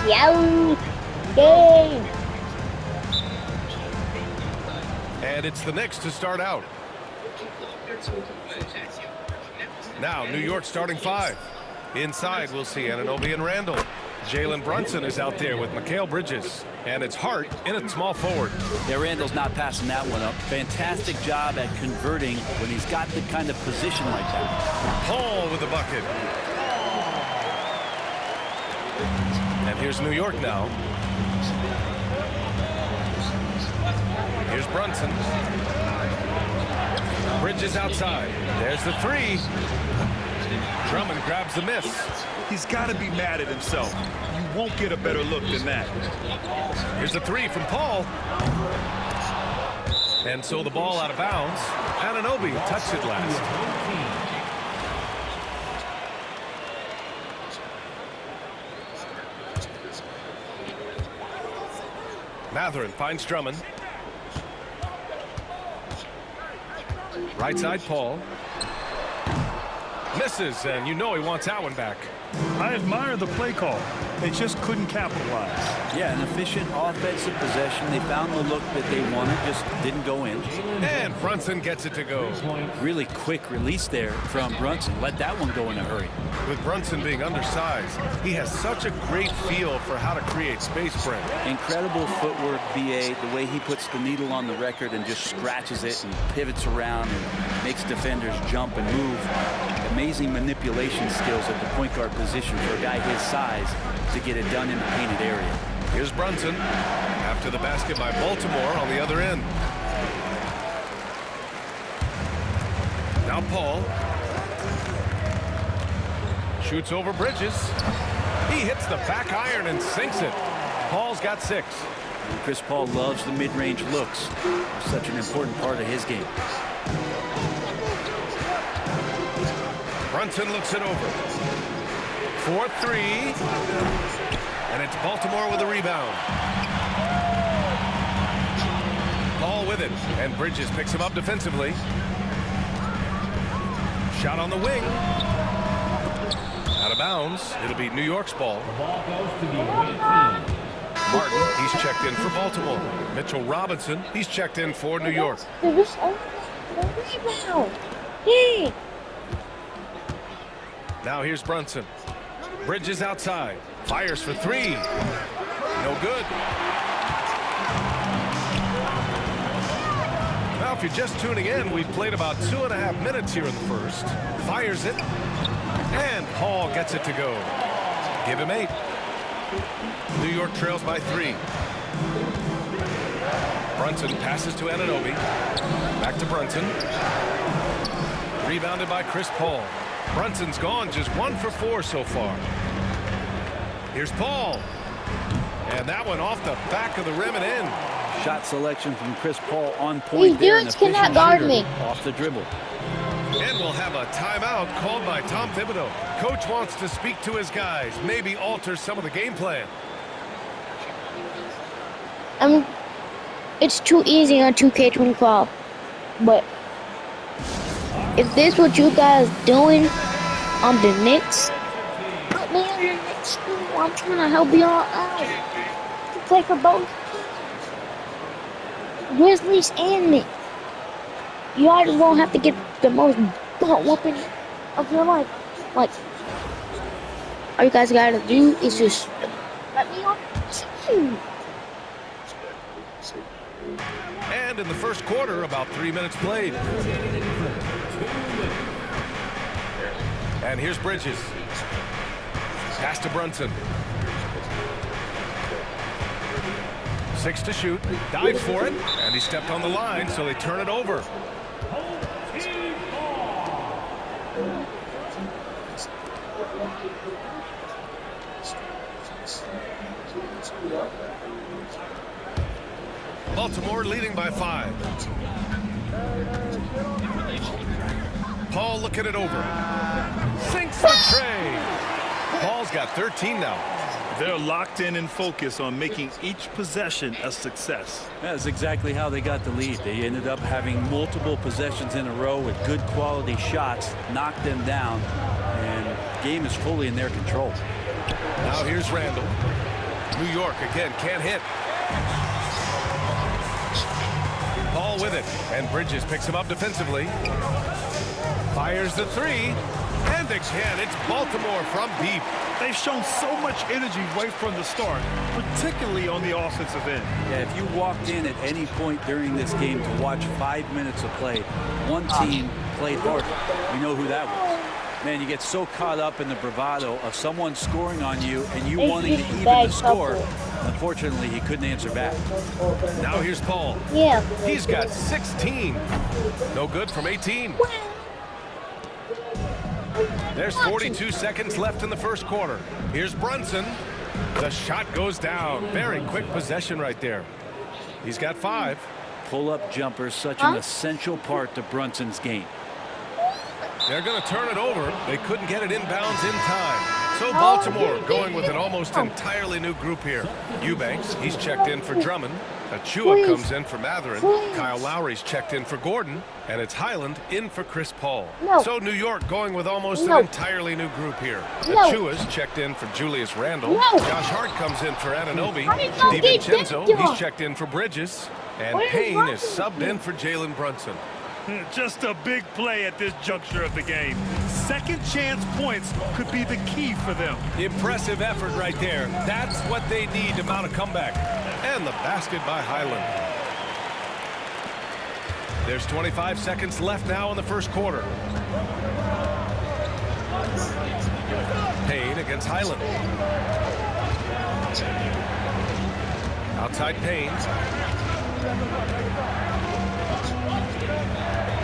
Yo, game. And it's the Knicks to start out. Now, New York starting five. Inside, we'll see Anunoby and Randall. Jalen Brunson is out there with Mikal Bridges. And it's Hart in at small forward. Yeah, Randall's not passing that one up. Fantastic job at converting when he's got the kind of position like that. Paul with the bucket. And here's New York now. Here's Brunson. Bridges outside. There's the three. Drummond grabs the miss. He's got to be mad at himself. You won't get a better look than that. Here's the three from Paul. And so the ball out of bounds. Anunoby touched it last. Mathurin finds Drummond. Right side, Paul. Misses, and you know he wants that one back. I admire the play call. They just couldn't capitalize. Yeah, an efficient offensive possession. They found the look that they wanted, just didn't go in. And Brunson gets it to go. Really quick release there from Brunson. Let that one go in a hurry. With Brunson being undersized, he has such a great feel for how to create space for him. Incredible footwork, BA, the way he puts the needle on the record and just scratches it and pivots around and makes defenders jump and move. Amazing manipulation skills at the point guard position for a guy his size to get it done in the painted area. Here's Brunson after the basket by Baltimore on the other end. Now Paul shoots over Bridges. He hits the back iron and sinks it. Paul's got 6. And Chris Paul loves the mid-range looks. Such an important part of his game. Brunson looks it over. 4-3. And it's Baltimore with a rebound. Paul with it. And Bridges picks him up defensively. Shot on the wing. Out of bounds. It'll be New York's ball. The ball goes to the away team. Martin, he's checked in for Baltimore. Mitchell Robinson, he's checked in for New York. Rebound. Yay. Now here's Brunson. Bridges outside. Fires for 3. No good. Now, if you're just tuning in, we've played about 2.5 minutes here in the first. Fires it. And Paul gets it to go. Give him 8. New York trails by 3. Brunson passes to Anunoby. Back to Brunson. Rebounded by Chris Paul. Brunson's gone just 1 for 4 so far. Here's Paul. And that one off the back of the rim and in. Shot selection from Chris Paul on point These there. dudes cannot guard me. Off the dribble. And we'll have a timeout called by Tom Thibodeau. Coach wants to speak to his guys, maybe alter some of the game plan. It's too easy on 2K25, but if this what you guys doing on the Knicks, put me on the Knicks too. I'm trying to help y'all out. To play for both Grizzlies and Knicks. Y'all just won't have to get the most butt whooping of your life. Like, all you guys gotta do is just let me on the team. And in the first quarter, about 3 minutes played. And here's Bridges. Pass to Brunson. 6 to shoot. Dives for it. And he stepped on the line, so they turn it over. Baltimore leading by 5. Paul looking it over. Sinks the tray. Paul's got 13 now. They're locked in and focused on making each possession a success. That's exactly how they got the lead. They ended up having multiple possessions in a row with good quality shots, knocked them down, and the game is fully in their control. Now here's Randall. New York again can't hit. Ball with it, and Bridges picks him up defensively. Fires the three, and again, it's Baltimore from deep. They've shown so much energy right from the start, particularly on the offensive end. Yeah, if you walked in at any point during this game to watch 5 minutes of play, one team played harder. We know who that was. Man, you get so caught up in the bravado of someone scoring on you and you wanting to even the score. Unfortunately, he couldn't answer back. Now here's Paul. Yeah. He's got 16. No good from 18. There's 42 seconds left in the first quarter. Here's Brunson. The shot goes down. Very quick possession right there. He's got 5. Pull-up jumpers, such an essential part to Brunson's game. They're going to turn it over. They couldn't get it inbounds in time. So Baltimore going with an almost entirely new group here. Eubanks, he's checked in for Drummond. Achua comes in for Matherin. Kyle Lowry's checked in for Gordon. And it's Highland in for Chris Paul. So New York going with almost an entirely new group here. Achua's checked in for Julius Randle. Josh Hart comes in for Anunoby. DiVincenzo, he's checked in for Bridges. And Payne is subbed in for Jalen Brunson. Just a big play at this juncture of the game. Second chance points could be the key for them. Impressive effort right there. That's what they need to mount a comeback. And the basket by Highland. There's 25 seconds left now in the first quarter. Payne against Highland. Outside Payne.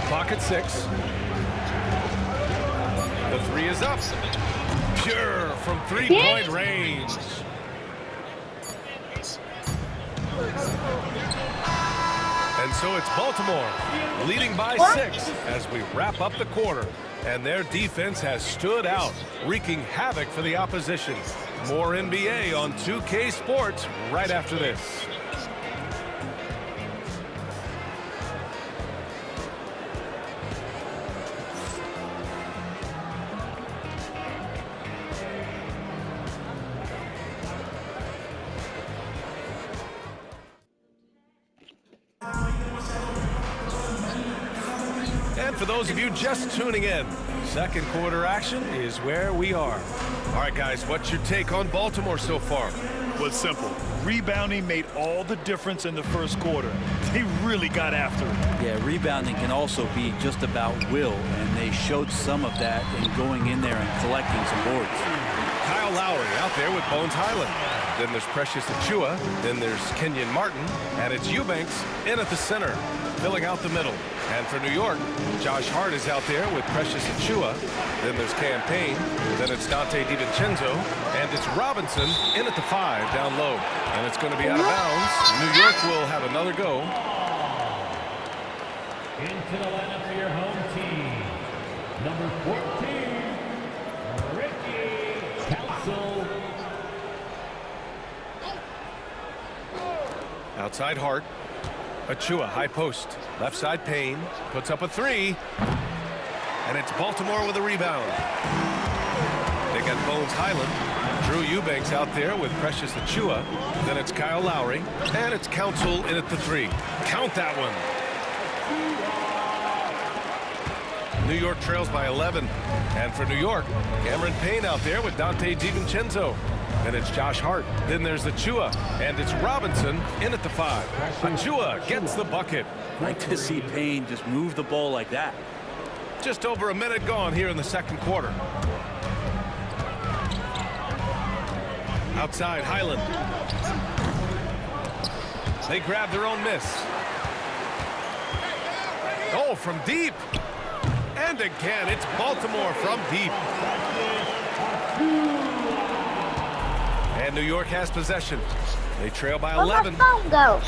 Clock at 6. The three is up. Pure from three-point range. And so it's Baltimore leading by 6 as we wrap up the quarter. And their defense has stood out, wreaking havoc for the opposition. More NBA on 2K Sports right after this. And for those of you just tuning in, second quarter action is where we are. All right, guys, what's your take on Baltimore so far? Was simple. Rebounding made all the difference in the first quarter. They really got after it. Yeah, rebounding can also be just about will, and they showed some of that in going in there and collecting some boards. Kyle Lowry out there with Bones Highland. Then there's Precious Achua. Then there's Kenyon Martin. And it's Eubanks in at the center, filling out the middle. And for New York, Josh Hart is out there with Precious Achua. Then there's Cam Payne. Then it's Dante DiVincenzo. And it's Robinson in at the 5 down low. And it's going to be out of bounds. New York will have another go. Into the lineup for your home team. Number 14, Ricky Council. Outside Hart. Achua, high post. Left side Payne. Puts up a 3. And it's Baltimore with a rebound. They got Bones Highland. Drew Eubanks out there with Precious Achua. Then it's Kyle Lowry. And it's Council in at the 3. Count that one. New York trails by 11. And for New York, Cameron Payne out there with Dante DiVincenzo. And it's Josh Hart. Then there's Achua. And it's Robinson in at the 5. Achua gets the bucket. Like to see Payne just move the ball like that. Just over a minute gone here in the second quarter. Outside Highland. They grab their own miss. Oh, from deep. And again, it's Baltimore from deep. And New York has possession. They trail by 11. Where'd my phone go?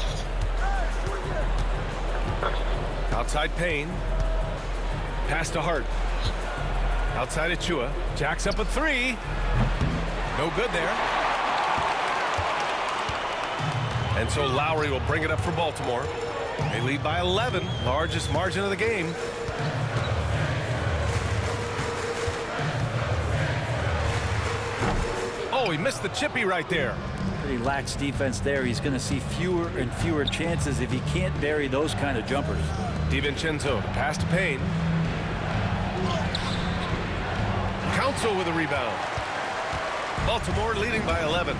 Outside Payne. Pass to Hart. Outside Achua. Jacks up a 3. No good there. And so Lowry will bring it up for Baltimore. They lead by 11. Largest margin of the game. Oh, he missed the chippy right there. Pretty lax defense there. He's going to see fewer and fewer chances if he can't bury those kind of jumpers. DiVincenzo, pass to Payne. Council with a rebound. Baltimore leading by 11.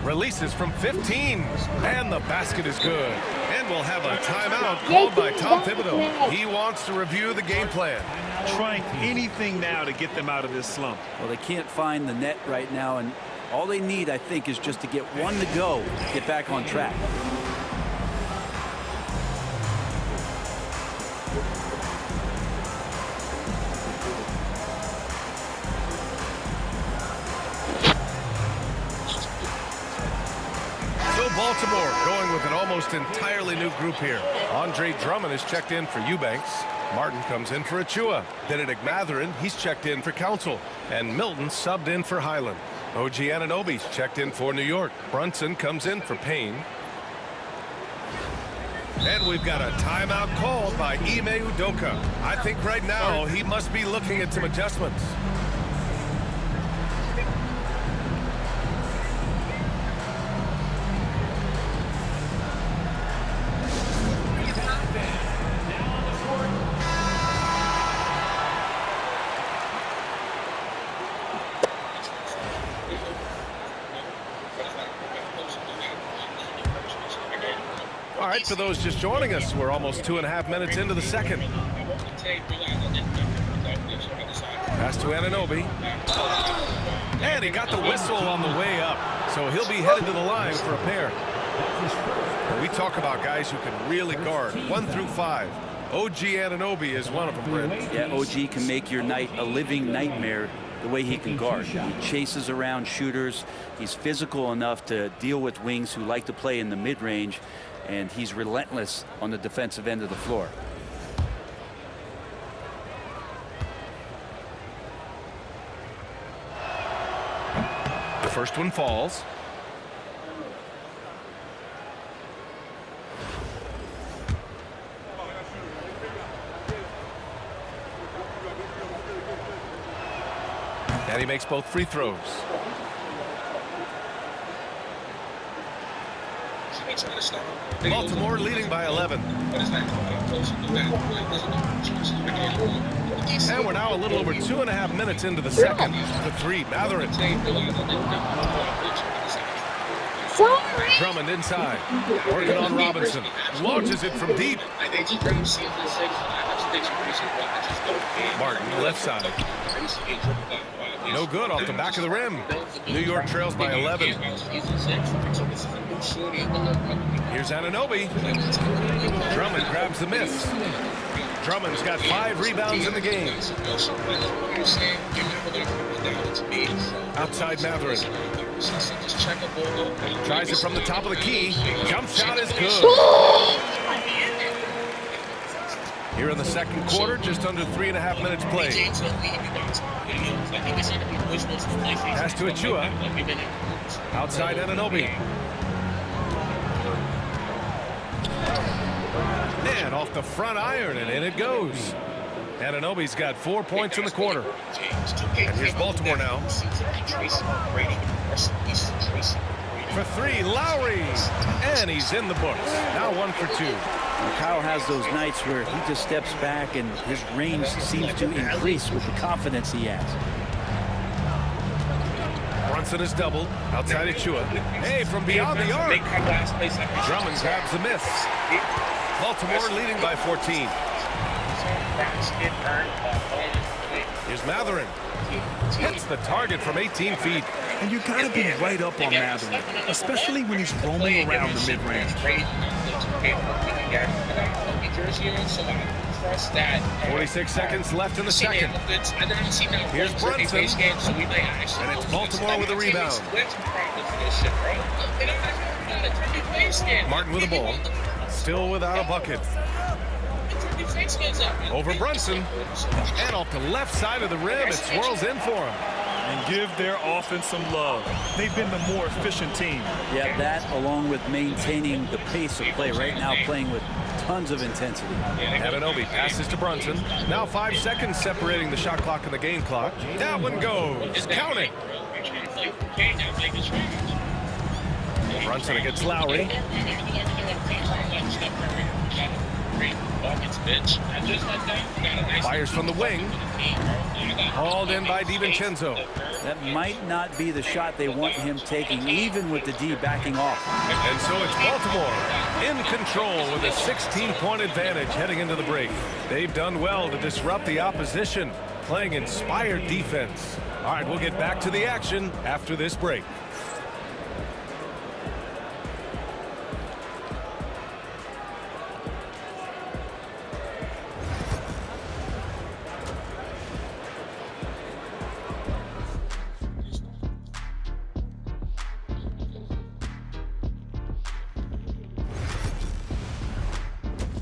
Releases from 15, and the basket is good. And we'll have a timeout called by Tom Thibodeau. He wants to review the game plan. Trying anything now to get them out of this slump. Well, they can't find the net right now, and all they need, I think, is just to get one to go, get back on track. Baltimore going with an almost entirely new group here. Andre Drummond is checked in for Eubanks. Martin comes in for Achua. Benedict Mathurin, he's checked in for Council. And Milton subbed in for Highland. OG Anunoby's checked in for New York. Brunson comes in for Payne. And we've got a timeout called by Ime Udoka. I think right now he must be looking at some adjustments. All right, for those just joining us, we're almost 2.5 minutes into the second. Pass to Anunoby. And he got the whistle on the way up, so he'll be headed to the line for a pair. We talk about guys who can really guard 1 through 5. OG Anunoby is one of them, Brent. Yeah, OG can make your night a living nightmare the way he can guard. He chases around shooters. He's physical enough to deal with wings who like to play in the mid-range, and he's relentless on the defensive end of the floor. The first one falls. And he makes both free throws. Baltimore leading by 11. And we're now a little over 2.5 minutes into the second. The three, Mathurin. Drummond inside. Working on Robinson. Launches it from deep. Martin, left side. No good off the back of the rim. New York trails by 11. Here's Anunoby. Drummond grabs the miss. Drummond's got 5 rebounds in the game. Outside Mathurin. Tries it from the top of the key. Jump shot is good. Here in the second quarter, just under 3.5 minutes played. Pass to Achua. Outside Anunoby. And off the front iron, and in it goes. Anunoby's got 4 points in the quarter. And here's Baltimore now. For 3, Lowry. And he's in the books. Now 1 for 2. Kyle has those nights where he just steps back and his range seems to increase with the confidence he has. Brunson is doubled. Outside Achua. Hey, from beyond the arc. Drummond grabs the miss. Baltimore leading by 14. Here's Mathurin. Hits the target from 18 feet. And you got to be right up on Mathurin, especially when he's roaming around the mid-range. 46 seconds left in the second. Here's Brunson. And it's Baltimore with a rebound. Martin with the ball. Still without a bucket. Over Brunson. And off the left side of the rim, it swirls in for him. And give their offense some love. They've been the more efficient team. Yeah, that along with maintaining the pace of play right now, playing with tons of intensity. Anunoby passes to Brunson. Now 5 seconds separating the shot clock and the game clock. That one goes. Counting. Brunson against Lowry. Fires from the wing. Hauled in by DiVincenzo. That might not be the shot they want him taking, even with the D backing off. And so it's Baltimore in control with a 16-point advantage heading into the break. They've done well to disrupt the opposition, playing inspired defense. All right, we'll get back to the action after this break.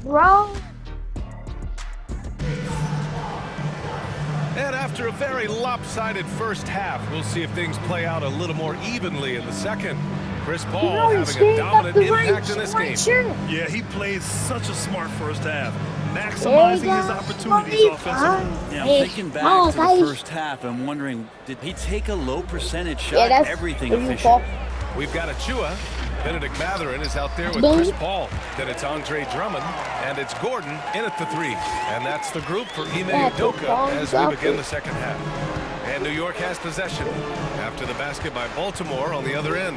Bro. And after a very lopsided first half, we'll see if things play out a little more evenly in the second. Chris Paul having a dominant impact in this game. Yeah, he played such a smart first half, maximizing his opportunities offensively. Now, thinking back to the first half, I'm wondering, did he take a low percentage shot? Everything efficient. We've got Achua. Benedict Mathurin is out there with Chris Paul. Then it's Andre Drummond, and it's Gordon in at the 3. And that's the group for Ime Udoka as we begin the second half. And New York has possession after the basket by Baltimore on the other end.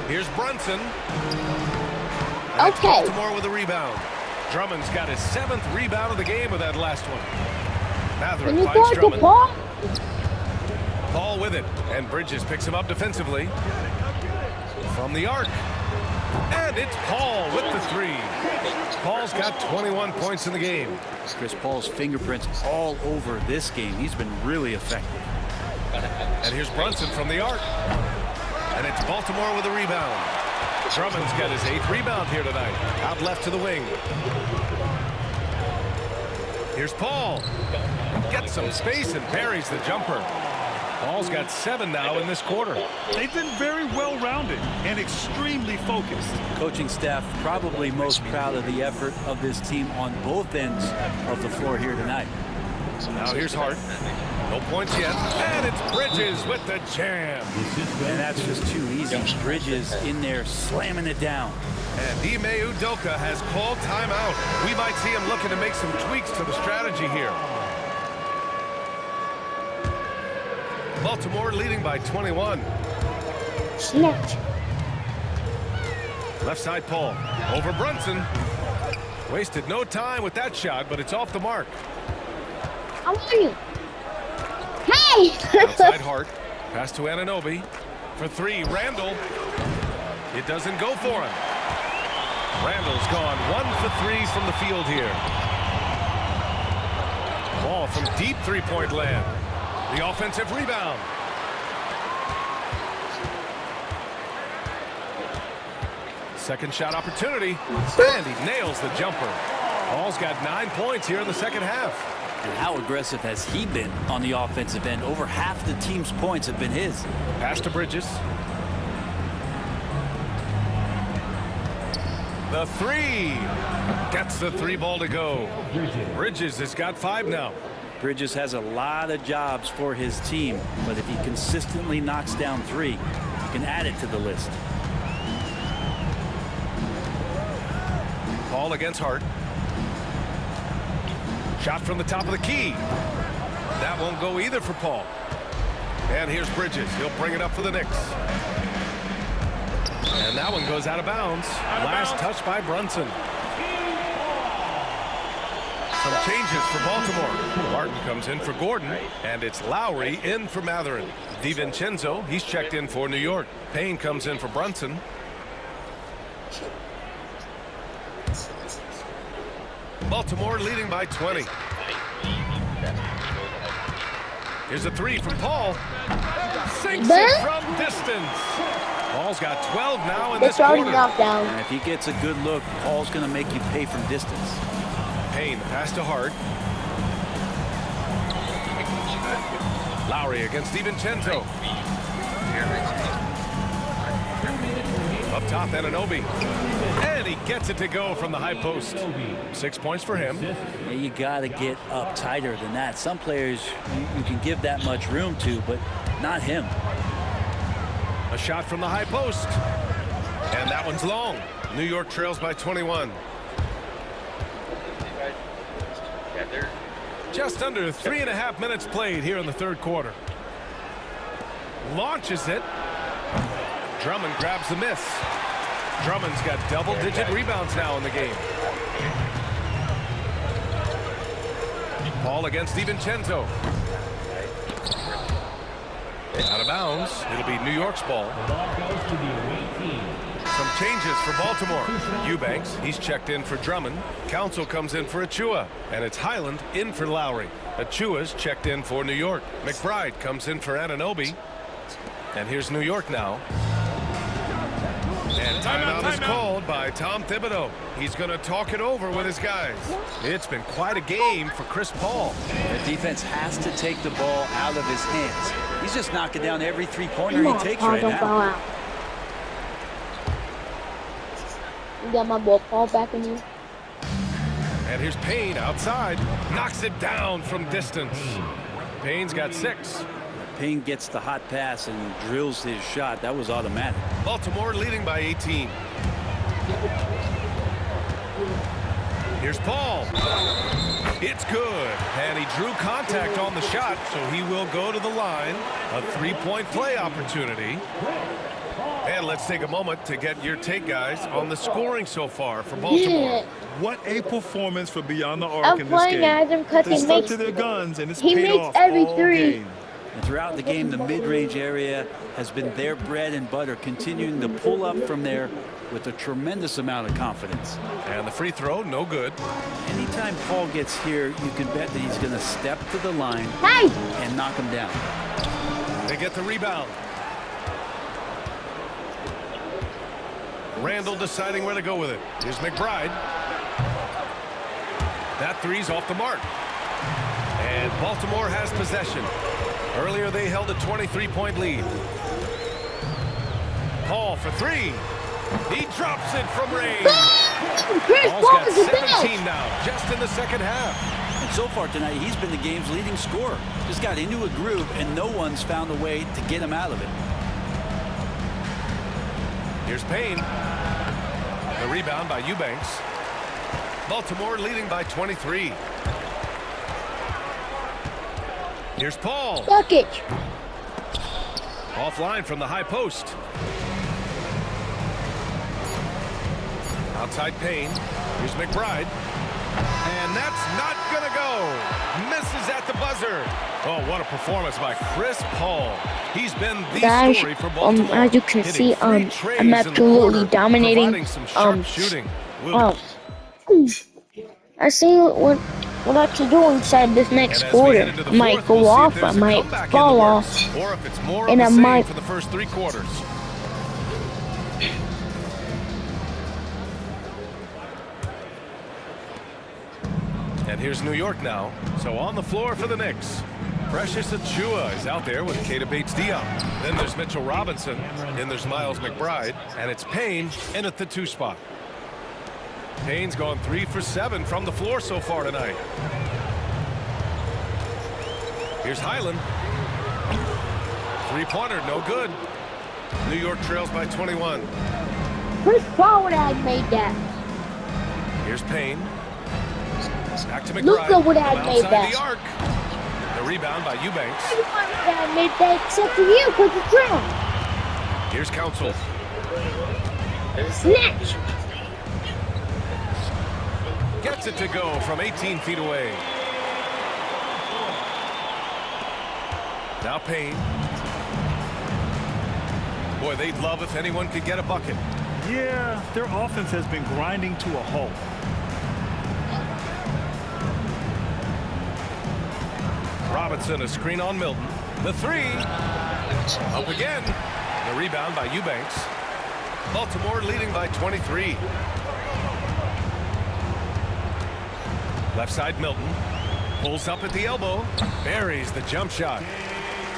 Here's Brunson. And it's Baltimore with a rebound. Drummond's got his 7th rebound of the game with that last one. Mathurin finds Drummond. Paul with it, and Bridges picks him up defensively. From the arc. And it's Paul with the 3. Paul's got 21 points in the game. Chris Paul's fingerprints all over this game. He's been really effective. And here's Brunson from the arc. And it's Baltimore with a rebound. Drummond's got his 8th rebound here tonight. Out left to the wing. Here's Paul. Gets some space and buries the jumper. Paul's got 7 now in this quarter. They've been very well-rounded and extremely focused. Coaching staff probably most proud of the effort of this team on both ends of the floor here tonight. Now here's Hart. No points yet. And it's Bridges with the jam. And that's just too easy. Bridges in there slamming it down. And Ime Udoka has called timeout. We might see him looking to make some tweaks to the strategy here. Baltimore leading by 21. Snatch. Left side Paul. Over Brunson. Wasted no time with that shot, but it's off the mark. How are you? Hey! Outside Hart. Pass to Anunoby. For 3, Randall. It doesn't go for him. Randall's gone 1 for 3 from the field here. Ball from deep three-point land. The offensive rebound. Second shot opportunity. And he nails the jumper. Paul's got 9 points here in the second half. And how aggressive has he been on the offensive end? Over half the team's points have been his. Pass to Bridges. The 3. Gets the 3 ball to go. Bridges has got 5 now. Bridges has a lot of jobs for his team, but if he consistently knocks down 3, he can add it to the list. Paul against Hart. Shot from the top of the key. That won't go either for Paul. And here's Bridges. He'll bring it up for the Knicks. And that one goes out of bounds. Last touch by Brunson. Some changes for Baltimore. Martin comes in for Gordon, and it's Lowry in for Mathurin. DiVincenzo, he's checked in for New York. Payne comes in for Brunson. Baltimore leading by 20. Here's a 3 from Paul. Sinks it from distance. Paul's got 12 now in this quarter. And if he gets a good look, Paul's going to make you pay from distance. Payne pass to Hart. Lowry against DiVincenzo. Up top, Anunoby. And he gets it to go from the high post. 6 points for him. Yeah, you got to get up tighter than that. Some players you can give that much room to, but not him. A shot from the high post. And that one's long. New York trails by 21. Just under 3.5 minutes played here in the third quarter. Launches it. Drummond grabs the miss. Drummond's got double-digit rebounds now in the game. Paul against DiVincenzo. Out of bounds. It'll be New York's ball. The ball goes to the away team. Some changes for Baltimore. Eubanks, he's checked in for Drummond. Council comes in for Achua. And it's Highland in for Lowry. Achua's checked in for New York. McBride comes in for Anunoby. And here's New York now. And timeout is called by Tom Thibodeau. He's going to talk it over with his guys. It's been quite a game for Chris Paul. The defense has to take the ball out of his hands. He's just knocking down every three-pointer he takes right now. You got my ball, Paul, back in you. And here's Payne outside. Knocks it down from distance. Payne's got 6. Payne gets the hot pass and drills his shot. That was automatic. Baltimore leading by 18. Here's Paul. It's good. And he drew contact on the shot, so he will go to the line. A 3-point play opportunity. And let's take a moment to get your take, guys, on the scoring so far for Baltimore. Yeah. What a performance for Beyond the Arc I'm in this playing game. as him because They he stuck makes to their guns, and it's he paid makes off every all three. game. And throughout the game, the mid-range area has been their bread and butter, continuing to pull up from there with a tremendous amount of confidence. And the free throw, no good. Anytime Paul gets here, you can bet that he's going to step to the line Hey! and knock him down. They get the rebound. Randall deciding where to go with it. Here's McBride. That three's off the mark. And Baltimore has possession. Earlier they held a 23-point lead. Paul for 3. He drops it from range. Chris Paul's Paul got is the 17 best. now, just in the second half. And so far tonight, he's been the game's leading scorer. Just got into a groove, and no one's found a way to get him out of it. Here's Payne. The rebound by Eubanks. Baltimore leading by 23. Here's Paul. Bucket. Offline from the high post. Outside Payne. Here's McBride. And that's not going to go. Misses at the buzzer. Oh, what a performance by Chris Paul. He's been the Guys, story for Baltimore. as you can Hitting see, free I'm trays in the absolutely quarter, dominating. providing some sharp shooting. I see what I can do inside this next And as we quarter. head into the I might fourth, go we'll see if off, I there's a might comeback in fall the off, works, or if it's more and of I the same might. for the first 3 quarters. And here's New York now. So on the floor for the Knicks. Precious Achua is out there with Keita Bates-Diop. Then there's Mitchell Robinson. Then there's Miles McBride. And it's Payne in at the 2 spot. Payne's gone 3 for 7 from the floor so far tonight. Here's Highland. 3-pointer, no good. New York trails by 21. Chris Paul would have made that. Here's Payne. Back to McBride. Luka would have made Outside that. the arc. The rebound by Eubanks. Everyone would have made that except for you, because you drowned. Here's Council. Snatch. Gets it to go from 18 feet away. Now Payne. Boy, they'd love if anyone could get a bucket. Yeah, their offense has been grinding to a halt. Robinson, a screen on Milton. The 3. Up again. The rebound by Eubanks. Baltimore leading by 23. Left side Milton. Pulls up at the elbow. Buries the jump shot.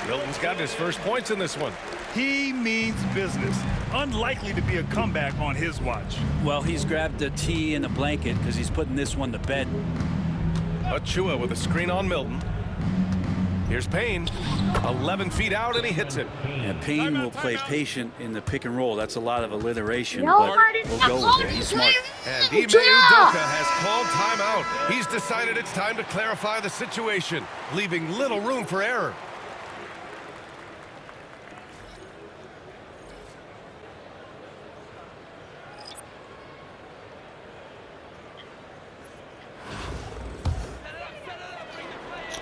Milton's got his first points in this one. He means business. Unlikely to be a comeback on his watch. Well, he's grabbed a tee and a blanket because he's putting this one to bed. Achua with a screen on Milton. Here's Payne, 11 feet out, and he hits it. And Payne will play patient in the pick and roll. That's a lot of alliteration, Nobody but we'll go with it. He's smart. And Ime Udoka has called timeout. He's decided it's time to clarify the situation, leaving little room for error.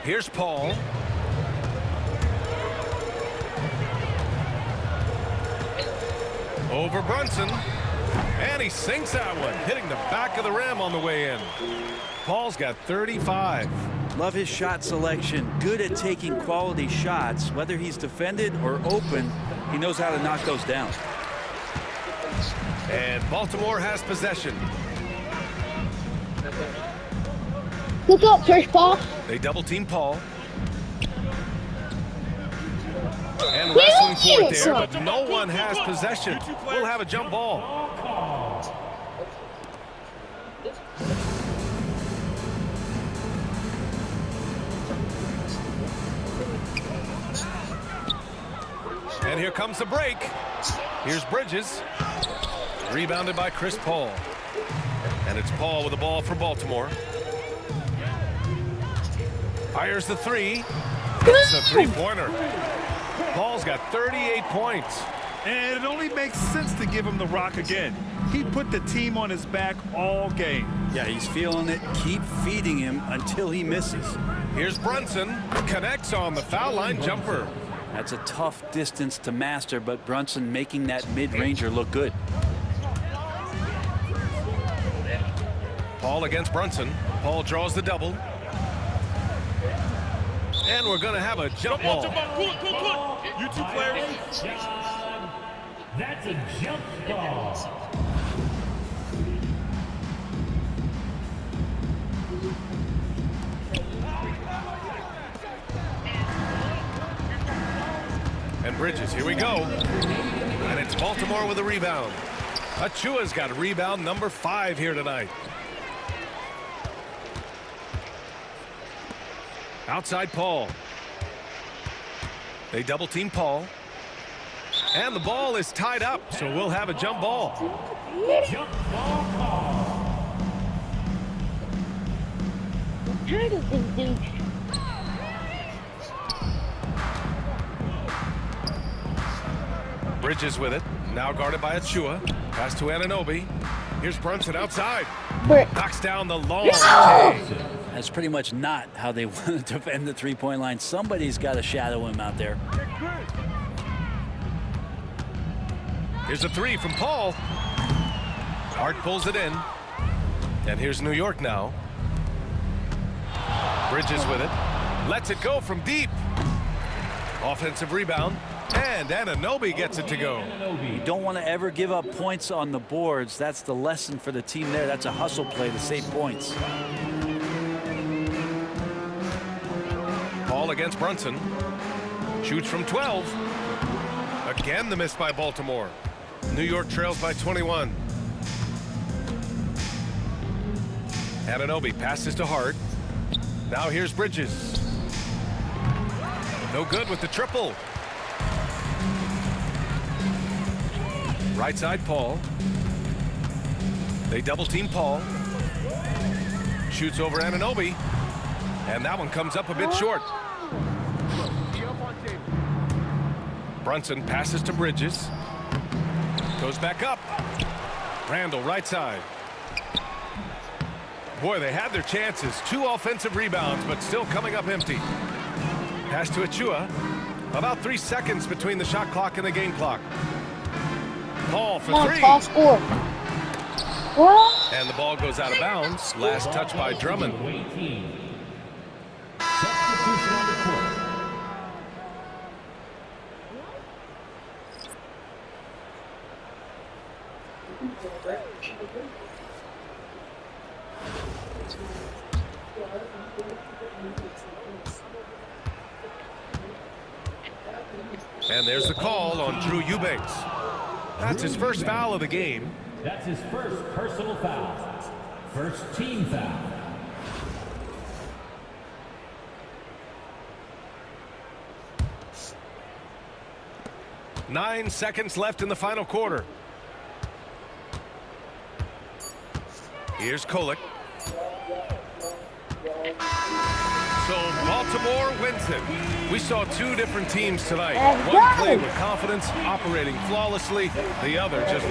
Here's Paul. Over Brunson. And he sinks that one, hitting the back of the rim on the way in. Paul's got 35. Love his shot selection. Good at taking quality shots. Whether he's defended or open, he knows how to knock those down. And Baltimore has possession. Look up, Chris Paul. They double team Paul. And wrestling for it there, but no one has possession. We'll have a jump ball. And here comes the break. Here's Bridges. Rebounded by Chris Paul. And it's Paul with the ball for Baltimore. Fires the three. It's a three-pointer. Paul's got 38 points. And it only makes sense to give him the rock again. He put the team on his back all game. Yeah, he's feeling it. Keep feeding him until he misses. Here's Brunson. Connects on the foul line jumper. That's a tough distance to master, but Brunson making that mid-ranger look good. Paul against Brunson. Paul draws the double. And we're going to have a jump ball. You two players. That's a jump ball. And Bridges, here we go. And it's Baltimore with a rebound. Achua's got rebound number 5 here tonight. Outside Paul. They double team Paul. And the ball is tied up, so we'll have a jump ball. Jump ball call. I'm tired of this dude. Bridges with it. Now guarded by Achua. Pass to Anunoby. Here's Brunson outside. Knocks down the long take. That's pretty much not how they want to defend the three-point line. Somebody's got to shadow him out there. Here's a three from Paul. Hart pulls it in. And here's New York now. Bridges with it. Lets it go from deep. Offensive rebound. And Anunoby gets it to go. You don't want to ever give up points on the boards. That's the lesson for the team there. That's a hustle play to save points. Paul against Brunson. Shoots from 12. Again the miss by Baltimore. New York trails by 21. Anunoby passes to Hart. Now here's Bridges. No good with the triple. Right side Paul. They double team Paul. Shoots over Anunoby. And that one comes up a bit short. Brunson passes to Bridges. Goes back up. Randall right side. Boy, they had their chances. 2 offensive rebounds, but still coming up empty. Pass to Achua. About 3 seconds between the shot clock and the game clock. Paul for 3. Paul score. And the ball goes out of bounds. Last touch by Drummond. Substitution on the court. And there's the call on Drew Eubanks. That's his first foul of the game. That's his first personal foul. First team foul. Nine seconds left in the final quarter. Here's Kolek. So Baltimore wins it. We saw two different teams tonight. Let's One go. played with confidence, operating flawlessly. The other just